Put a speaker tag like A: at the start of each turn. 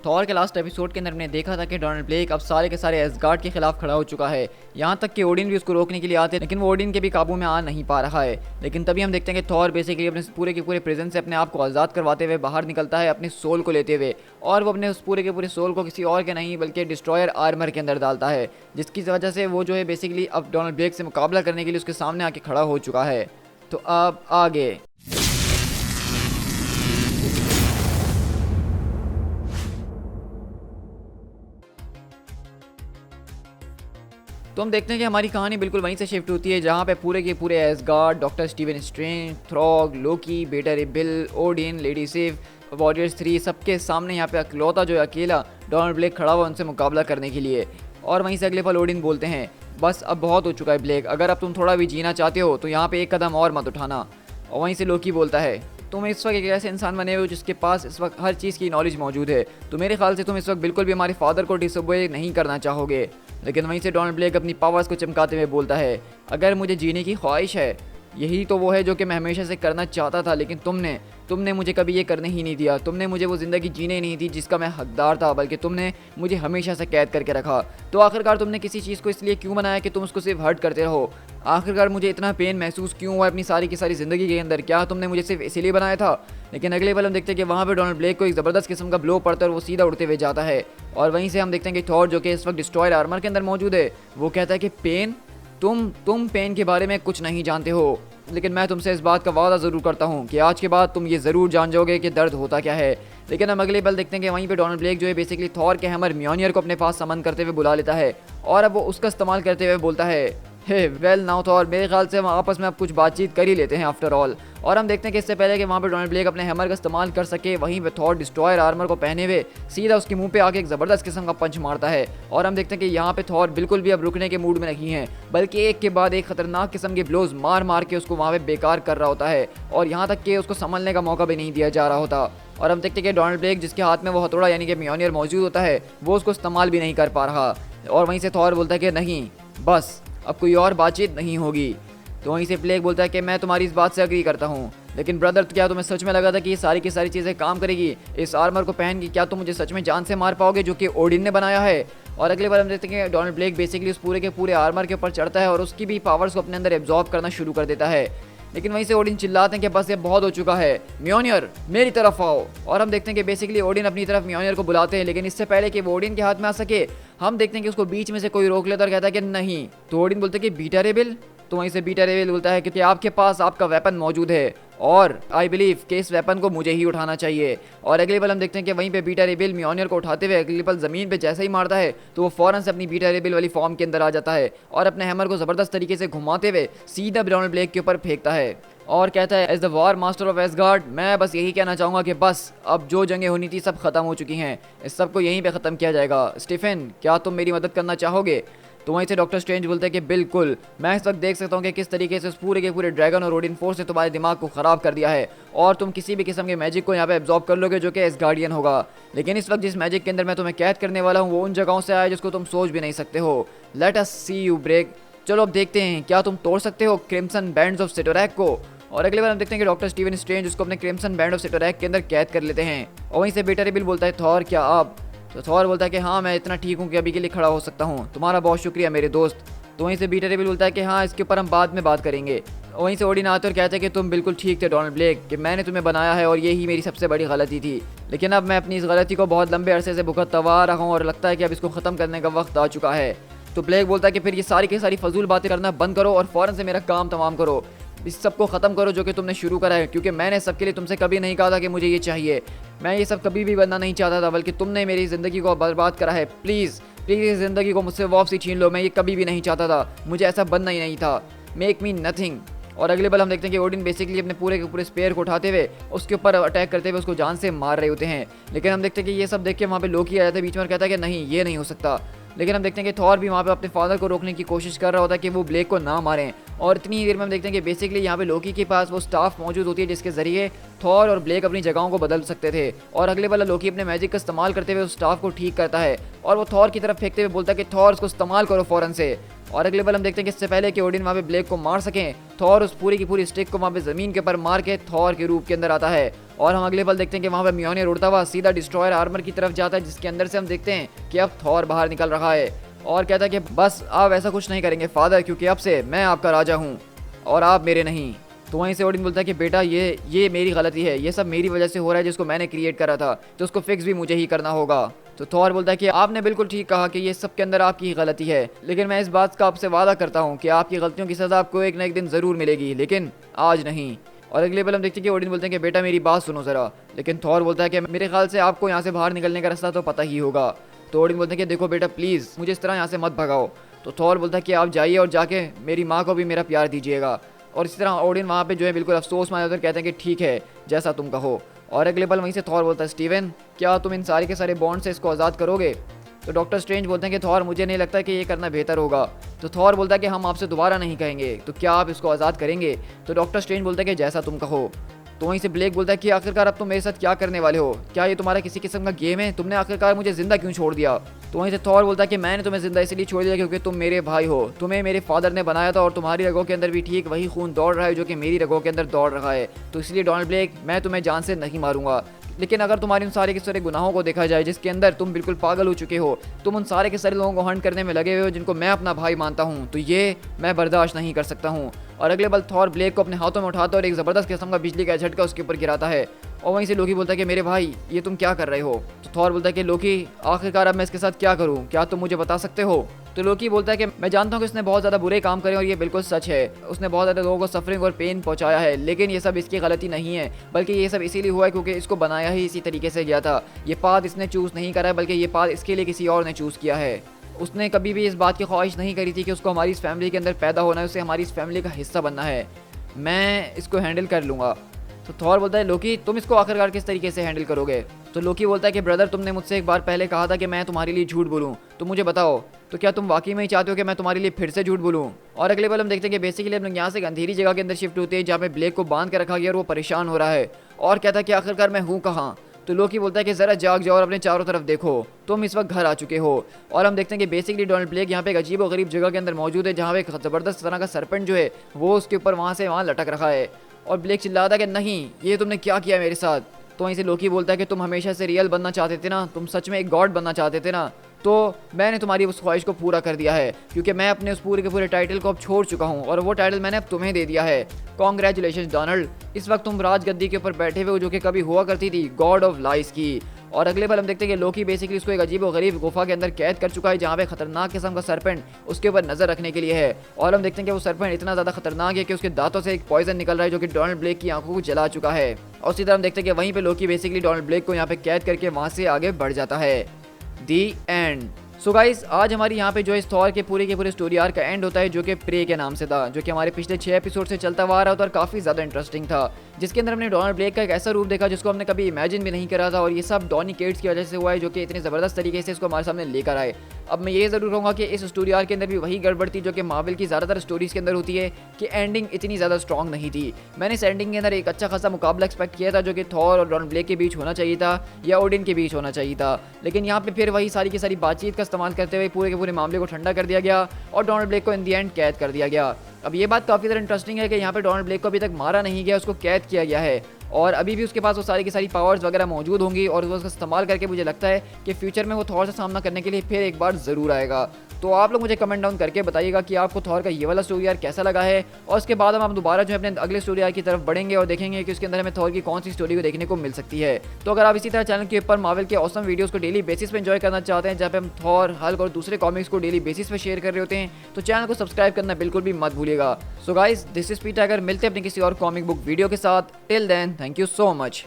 A: Thor के last episode के अंदर हमने देखा था कि डोनाल्ड ब्लेक अब सारे के सारे एसगार्ड के खिलाफ खड़ा हो चुका है। यहाँ तक कि ओडिन भी उसको रोकने के लिए आते हैं, लेकिन वो ओडिन के भी काबू में आ नहीं पा रहा है। लेकिन तभी हम देखते हैं कि थॉर बेसिकली अपने पूरे के पूरे प्रेजेंस से अपने आप को आज़ाद करवाते हुए बाहर निकलता है, अपनी सोल को लेते हुए, और वो अपने उस पूरे के पूरे सोल को किसी और के नहीं बल्कि डिस्ट्रॉयर आर्मर के अंदर डालता है, जिसकी वजह से वो जो है बेसिकली अब डोनाल्ड ब्लेक से मुकाबला करने के लिए उसके सामने आके खड़ा हो चुका है। तो अब आगे तो हम देखते हैं कि हमारी कहानी बिल्कुल वहीं से शिफ्ट होती है, जहाँ पे पूरे के पूरे Asgard, Doctor Steven Strange, Throg, Loki, Beta Ray Bill, Odin, Lady Sif, warriors 3 सबके सामने यहाँ पे अकेलौता जो है अकेला डोनाल्ड ब्लेक खड़ा हुआ उनसे मुकाबला करने के लिए। और वहीं से अगले पल ओडिन बोलते हैं, बस अब बहुत हो चुका है ब्लेक, अगर अब तुम थोड़ा भी जीना चाहते हो तो यहाँ पे एक कदम और मत उठाना। और वहीं से लोकी बोलता है, तुम इस वक्त एक ऐसे इंसान बने हो जिसके पास इस वक्त हर चीज़ की नॉलेज मौजूद है, तो मेरे ख्याल से तुम इस वक्त बिल्कुल भी हमारे फादर को डिसोबे नहीं करना चाहोगे। लेकिन वहीं से डोनाल्ड ब्लेक अपनी पावर्स को चमकाते हुए बोलता है, अगर मुझे जीने की ख्वाहिश है, यही तो वो है जो कि मैं हमेशा से करना चाहता था, लेकिन तुमने मुझे कभी ये करने ही नहीं दिया। तुमने मुझे वो ज़िंदगी जीने नहीं दी जिसका मैं हकदार था, बल्कि तुमने मुझे हमेशा से कैद करके रखा। तो आखिरकार तुमने किसी चीज़ को इसलिए क्यों बनाया कि तुम उसको सिर्फ हर्ट करते रहो? आखिरकार मुझे इतना पेन महसूस क्यों हुआ अपनी सारी की सारी ज़िंदगी के अंदर? क्या तुमने मुझे सिर्फ इसीलिए बनाया था? लेकिन अगले पल हम देखते हैं कि वहाँ पे डोनाल्ड ब्लेक को एक ज़बरदस्त किस्म का ब्लो पड़ता है और वो सीधा उड़ते हुए जाता है। और वहीं से हम देखते हैं कि थॉर जो कि इस वक्त डिस्ट्रॉयर आर्मर के अंदर मौजूद है, वो कहता है कि पेन, तुम पेन के बारे में कुछ नहीं जानते हो, लेकिन मैं तुमसे इस बात का वादा ज़रूर करता हूँ कि आज के बाद तुम ये ज़रूर जान जाओगे कि दर्द होता क्या है। लेकिन हम अगले पल देखते हैं कि वहीं पे डोनाल्ड ब्लेक जो है बेसिकली थॉर के हैमर म्योनियर को अपने पास समन करते हुए बुला लेता है, और अब वो उसका इस्तेमाल करते हुए बोलता है, हे वेल नाउ थॉर, मेरे ख्याल से हम आपस में अब कुछ बातचीत कर ही लेते हैं आफ्टर ऑल। और हम देखते हैं कि इससे पहले कि वहाँ पे डोनाल्ड ब्लेक अपने हैमर का इस्तेमाल कर सके, वहीं पे थॉर डिस्ट्रॉयर आर्मर को पहने हुए सीधा उसके मुंह पे आके एक ज़बरदस्त किस्म का पंच मारता है। और हम देखते हैं कि यहाँ पे थॉर बिल्कुल भी अब रुकने के मूड में नहीं है, बल्कि एक के बाद एक खतरनाक किस्म के ब्लोज मार मार के उसको वहाँ पे बेकार कर रहा होता है, और यहाँ तक कि उसको संभलने का मौका भी नहीं दिया जा रहा होता। और हम देखते हैं कि डोनाल्ड ब्लेक जिसके हाथ में वो हथौड़ा यानी कि म्योनियर मौजूद होता है, वो उसको इस्तेमाल भी नहीं कर पा रहा। और वहीं से थॉर बोलता है कि नहीं, बस अब कोई और बातचीत नहीं होगी। तो वहीं से ब्लेक बोलता है कि मैं तुम्हारी इस बात से अग्री करता हूँ, लेकिन ब्रदर क्या तुम्हें सच में लगा था कि ये सारी की सारी चीज़ें काम करेगी? इस आर्मर को पहन के क्या तुम मुझे सच में जान से मार पाओगे, जो कि ओडिन ने बनाया है? और अगले बार हम देखते हैं कि डोनाल्ड ब्लेक बेसिकली उस पूरे के पूरे आर्मर के ऊपर चढ़ता है और उसकी भी पावर्स को अपने अंदर एब्जॉर्ब करना शुरू कर देता है। लेकिन वहीं से ओडिन चिल्लाते हैं कि बस ये बहुत हो चुका है, म्योनियर मेरी तरफ आओ। और हम देखते हैं कि बेसिकली ओडिन अपनी तरफ म्योनियर को बुलाते हैं, लेकिन इससे पहले कि वो ओडिन के हाथ में आ सके, हम देखते हैं कि उसको बीच में से कोई रोक लेता और कहता है कि नहीं। तो ओडिन बोलते हैं कि बीटा रेबेल। तो वहीं से बीटा रेबेल बोलता है कि आपके पास आपका वेपन मौजूद है और आई बिलीव कि इस वेपन को मुझे ही उठाना चाहिए। और अगले पल हम देखते हैं कि वहीं पे बीटा रेबेल म्योनियर को उठाते हुए अगले पल ज़मीन पे जैसे ही मारता है, तो वो फ़ौरन से अपनी बीटा रेबेल वाली फॉर्म के अंदर आ जाता है और अपने हैमर को ज़बरदस्त तरीके से घुमाते हुए सीधा डोनाल्ड ब्लेक के ऊपर फेंकता है और कहता है, as the war master of Asgard, मैं बस यही कहना चाहूँगा कि बस अब जो जंगें होनी थी सब खत्म हो चुकी हैं, इस सब को यहीं पे ख़त्म किया जाएगा। स्टीफन, क्या तुम मेरी मदद करना चाहोगे? तो वहीं से डॉक्टर स्ट्रेंज बोलते हैं कि बिल्कुल, मैं इस वक्त देख सकता हूँ कि किस तरीके से उस पूरे के पूरे ड्रैगन और ओडिन फोर्स ने तुम्हारे दिमाग को ख़राब कर दिया है और तुम किसी भी किस्म के मैजिक को यहाँ पे एब्जॉर्ब कर लोगे जो कि एसगार्डियन होगा। लेकिन इस वक्त जिस मैजिक के अंदर मैं तुम्हें कैद करने वाला हूँ वो उन जगहों से आया जिसको तुम सोच भी नहीं सकते हो। Let us see you break. चलो अब देखते हैं क्या तुम तोड़ सकते हो क्रिम्सन बैंड्स ऑफ सिटोरैक को। और अगले बार हम देखते हैं कि डॉक्टर स्टीवन स्ट्रेंज उसको अपने क्रिम्सन बैंड ऑफ सिटोरैक के अंदर कैद कर लेते हैं। और वहीं से बेटा रेबिल बोलता है, थॉर क्या आप? तो थॉर बोलता है कि हाँ, मैं इतना ठीक हूँ कि अभी के लिए खड़ा हो सकता हूँ, तुम्हारा बहुत शुक्रिया मेरे दोस्त। तो वहीं से बीटा रेबिल बोलता है कि हाँ, इसके ऊपर हम बाद में बात करेंगे। वहीं से ओडिन आते और कहते हैं कि तुम बिल्कुल ठीक थे डोनाल्ड ब्लेक, कि मैंने तुम्हें बनाया है और यही मेरी सबसे बड़ी गलती थी, लेकिन अब मैं अपनी इस गलती को बहुत लंबे अरसे से भुगतता आ रहा हूँ और लगता है कि अब इसको ख़त्म करने का वक्त आ चुका है। तो ब्लेक बोलता है कि फिर ये सारी की सारी फजूल बातें करना बंद करो और फ़ौरन से मेरा काम तमाम करो, इस सब को ख़त्म करो जो कि तुमने शुरू करा है, क्योंकि मैंने सबके लिए तुमसे कभी नहीं कहा था कि मुझे ये चाहिए। मैं ये सब कभी भी बनना नहीं चाहता था, बल्कि तुमने मेरी ज़िंदगी को बर्बाद करा है। प्लीज़ प्लीज़ इस ज़िंदगी को मुझसे वापसी छीन लो, मैं ये कभी भी नहीं चाहता था, मुझे ऐसा बनना ही नहीं था। Make me nothing. और अगले बार हम देखते हैं कि ओडिन बेसिकली अपने पूरे के पूरे स्पेयर को उठाते हुए उसके ऊपर अटैक करते हुए उसको जान से मार रहे होते हैं। लेकिन हम देखते हैं कि ये सब देख के वहाँ पे लोकी आ जाता है बीच में और कहता है कि नहीं, ये नहीं हो सकता। लेकिन हम देखते हैं कि थॉर भी वहाँ पे अपने फादर को रोकने की कोशिश कर रहा होता है कि वो ब्लेक को ना मारें, और इतनी देर में हम देखते हैं कि बेसिकली यहाँ पे लोकी के पास वो स्टाफ मौजूद होती है जिसके जरिए थॉर और ब्लेक अपनी जगहों को बदल सकते थे। और अगले वाला लोकी अपने मैजिक का इस्तेमाल करते हुए उस स्टाफ को ठीक करता है और वो थॉर की तरफ फेंकते हुए बोलता है कि थॉर उसको इस्तेमाल करो फौरन से। और अगले बार हम देखते हैं कि इससे पहले कि ओडिन वहाँ पे ब्लेक को मार सकें, थॉर उस पूरी की पूरी स्टिक को वहाँ पे ज़मीन के ऊपर मार के थॉर के रूप के अंदर आता है। और हम अगले पल देखते हैं कि वहाँ पे म्योनियर उड़ता हुआ सीधा डिस्ट्रॉयर आर्मर की तरफ जाता है, जिसके अंदर से हम देखते हैं कि अब थॉर बाहर निकल रहा है और कहता है कि बस आप ऐसा कुछ नहीं करेंगे फादर, क्योंकि अब से मैं आपका राजा हूँ और आप मेरे नहीं। तो वहीं से ओडिन बोलता है कि बेटा ये मेरी गलती है, ये सब मेरी वजह से हो रहा है जिसको मैंने क्रिएट करा था, तो उसको फिक्स भी मुझे ही करना होगा। तो थॉर बोलता है कि आपने बिल्कुल ठीक कहा कि ये सब के अंदर आपकी गलती है, लेकिन मैं इस बात का आपसे वादा करता हूँ कि आपकी गलतियों की सज़ा आपको एक न एक दिन ज़रूर मिलेगी, लेकिन आज नहीं। और अगले पल हम देखते हैं कि ओडिन बोलते हैं कि बेटा मेरी बात सुनो ज़रा, लेकिन थॉर बोलता है कि मेरे ख्याल से आपको यहाँ से बाहर निकलने का रास्ता तो पता ही होगा। तो ओडिन बोलते हैं कि देखो बेटा प्लीज़ मुझे इस तरह यहाँ से मत भगाओ। तो थॉर बोलता है कि आप जाइए और जाके मेरी माँ को भी मेरा प्यार दीजिएगा। और इसी तरह ओडिन वहाँ पे जो है बिल्कुल अफसोस में कहते हैं कि ठीक है जैसा तुम कहो। और अगले पल वहीं से थॉर बोलता है स्टीवन क्या तुम इन सारे के सारे बॉन्ड से इसको आज़ाद करोगे? तो डॉक्टर स्ट्रेंज बोलते हैं कि थॉर मुझे नहीं लगता कि ये करना बेहतर होगा। तो थॉर बोलता है कि हम आपसे दोबारा नहीं कहेंगे, तो क्या आप इसको आज़ाद करेंगे? तो डॉक्टर स्ट्रेंज बोलता है कि जैसा तुम कहो। तो वहीं से ब्लेक बोलता है कि आखिरकार अब तुम मेरे साथ क्या करने वाले हो? क्या ये तुम्हारा किसी किस्म का गेम है? तुमने आखिरकार मुझे जिंदा क्यों छोड़ दिया? तो वहीं से थॉर बोलता है कि मैंने तुम्हें जिंदा इसलिए छोड़ दिया क्योंकि तुम मेरे भाई हो, तुम्हें मेरे फादर ने बनाया था और तुम्हारी रगों के अंदर भी ठीक वही खून दौड़ रहा है जो कि मेरी रगों के अंदर दौड़ रहा है। तो इसलिए डोनाल्ड ब्लेक मैं तुम्हें जान से नहीं मारूंगा, लेकिन अगर तुम्हारे उन सारे के सारे गुनाहों को देखा जाए जिसके अंदर तुम बिल्कुल पागल हो चुके हो, तुम उन सारे के सारे लोगों को हंट करने में लगे हुए हो जिनको मैं अपना भाई मानता हूँ, तो ये मैं बर्दाश्त नहीं कर सकता हूँ। और अगले पल थॉर ब्लेक को अपने हाथों में उठाता है और एक ज़बरदस्त किस्म का बिजली का झटका उसके ऊपर गिराता है। और वहीं से लोकी बोलता है कि मेरे भाई ये तुम क्या कर रहे हो? तो थॉर बोलता है कि लोकी आखिरकार अब मैं इसके साथ क्या करूँ, क्या तुम मुझे बता सकते हो? तो लोकी बोलता है कि मैं जानता हूँ कि उसने बहुत ज़्यादा बुरे काम करे और ये बिल्कुल सच है, उसने बहुत ज़्यादा लोगों को सफरिंग और पेन पहुँचाया है, लेकिन ये सब इसकी गलती नहीं है, बल्कि ये सब इसीलिए हुआ है क्योंकि इसको बनाया ही इसी तरीके से गया था। ये पाथ इसने चूज़ नहीं करा है, बल्कि ये पाथ इसके लिए किसी और ने चूज़ किया है। उसने कभी भी इस बात की ख्वाहिश नहीं करी थी कि उसको हमारी इस फैमिली के अंदर पैदा होना है, उसे हमारी इस फैमिली का हिस्सा बनना है, मैं इसको हैंडल कर लूँगा। तो थॉर बोलता है लोकी तुम इसको आखिरकार किस तरीके से हैंडल करोगे? तो लोकी बोलता है कि ब्रदर तुमने मुझसे एक बार पहले कहा था कि मैं तुम्हारे लिए झूठ बोलूं, तो मुझे बताओ तो क्या तुम वाकई में ही चाहते हो कि मैं तुम्हारे लिए फिर से झूठ बोलूं? और अगले पल हम देखते हैं कि बेसिकली हम लोग यहाँ से एक अंधेरी जगह के अंदर शिफ्ट होते हैं जहाँ पे ब्लेक को बांध के रखा गया और वो परेशान हो रहा है और कहता है कि आखिरकार मैं हूँ कहाँ? तो लोकी बोलता है कि जरा जाग जाओ और अपने चारों तरफ देखो, तुम इस वक्त घर आ चुके हो। और हम देखते हैं कि बेसिकली डोनाल्ड ब्लेक यहाँ पे एक अजीब और गरीब जगह के अंदर मौजूद है जहाँ पे एक ज़बरदस्त तरह का सरपेंट जो है वो उसके ऊपर वहाँ से वहाँ लटक रखा है। और ब्लेक चिल्लाता है कि नहीं ये तुमने क्या किया मेरे साथ? तो वहीं से लोकी बोलता है कि तुम हमेशा से रियल बनना चाहते थे ना, तुम सच में एक गॉड बनना चाहते थे ना, तो मैंने तुम्हारी उस ख्वाहिश को पूरा कर दिया है क्योंकि मैं अपने उस पूरे के पूरे टाइटल को अब छोड़ चुका हूँ और वो टाइटल मैंने अब तुम्हें दे दिया है। कॉन्ग्रेचुलेशन डोनाल्ड, इस वक्त तुम राजगद्दी के ऊपर बैठे हुए हो जो कि कभी हुआ करती थी गॉड ऑफ लाइस की। और अगले पल हम देखते हैं कि लोकी बेसिकली उसको एक अजीब और गरीब गुफा के अंदर कैद कर चुका है जहाँ पे खतरनाक किस्म का सरपेंट उसके ऊपर नजर रखने के लिए है। और हम देखते हैं कि वो सरपेंट इतना ज़्यादा खतरनाक है कि उसके दांतों से एक पॉइजन निकल रहा है जो कि डोनाल्ड ब्लेक की आंखों को जला चुका है। और उसी तरह हम देखते हैं कि वहीं पे लोकी बेसिकली डोनाल्ड ब्लेक को यहाँ पे कैद करके वहाँ से आगे बढ़ जाता है। दी एंड। सो गाइस आज हमारी यहाँ पे जो इस थॉर के पूरे स्टोरी आर्क का एंड होता है जो कि प्रे के नाम से था, जो कि हमारे पिछले 6 एपिसोड से चलता हुआ आ रहा था और काफ़ी ज़्यादा इंटरेस्टिंग था, जिसके अंदर हमने डोनाल्ड ब्लेक का एक ऐसा रूप देखा जिसको हमने कभी इमेजिन भी नहीं करा था। और ये सब डॉनी केट्स की वजह से हुआ है जो कि इतने ज़बरदस्त तरीके से इसको हमारे सामने लेकर आए। अब मैं ये ज़रूर कहूँगा कि इस स्टोरी आर्क के अंदर भी वही गड़बड़ थी जो कि मार्वल की ज़्यादातर स्टोरीज़ के अंदर होती है कि एंडिंग इतनी ज़्यादा स्ट्रॉन्ग नहीं थी। मैंने इस एंडिंग के अंदर एक अच्छा खासा मुकाबला एक्सपेक्ट किया था जो कि थॉर और डोनाल्ड ब्लेक के बीच होना चाहिए था या ओडिन के बीच होना चाहिए था, लेकिन यहाँ पे फिर वही सारी की सारी बातचीत का इस्तेमाल करते हुए पूरे के पूरे मामले को ठंडा कर दिया गया और डोनाल्ड ब्लेक को इन दी एंड कैद कर दिया गया। अब ये बात काफ़ी ज़्यादा इंटरेस्टिंग है कि यहाँ पे डोनाल्ड ब्लेक को अभी तक मारा नहीं गया, उसको कैद किया गया है और अभी भी उसके पास वो सारी की सारी पावर्स वगैरह मौजूद होंगी और वो उसका इस्तेमाल करके मुझे लगता है कि फ्यूचर में वो थॉर से सामना करने के लिए फिर एक बार ज़रूर आएगा। तो आप लोग मुझे कमेंट डाउन करके बताइएगा कि आपको थॉर का ये वाला स्टोरी आर्क कैसा लगा है और उसके बाद हम दोबारा जो है अपने अगले स्टोरी आर्क की तरफ बढ़ेंगे और देखेंगे कि उसके अंदर हमें थॉर की कौन सी स्टोरी को देखने को मिल सकती है। तो अगर आप इसी तरह चैनल के ऊपर मार्वल के ऑसम वीडियोस को डेली बेसिस पे एंजॉय करना चाहते हैं जहाँ पे हम थॉर, हल्क और दूसरे कॉमिक्स को डेली बेसिस पे शेयर कर रहे होते हैं तो चैनल को सब्सक्राइब करना बिल्कुल भी मत भूलिएगा। So guys this is P tiger, मिलते हैं अपनी किसी और कॉमिक बुक वीडियो के साथ। Till then thank you so much.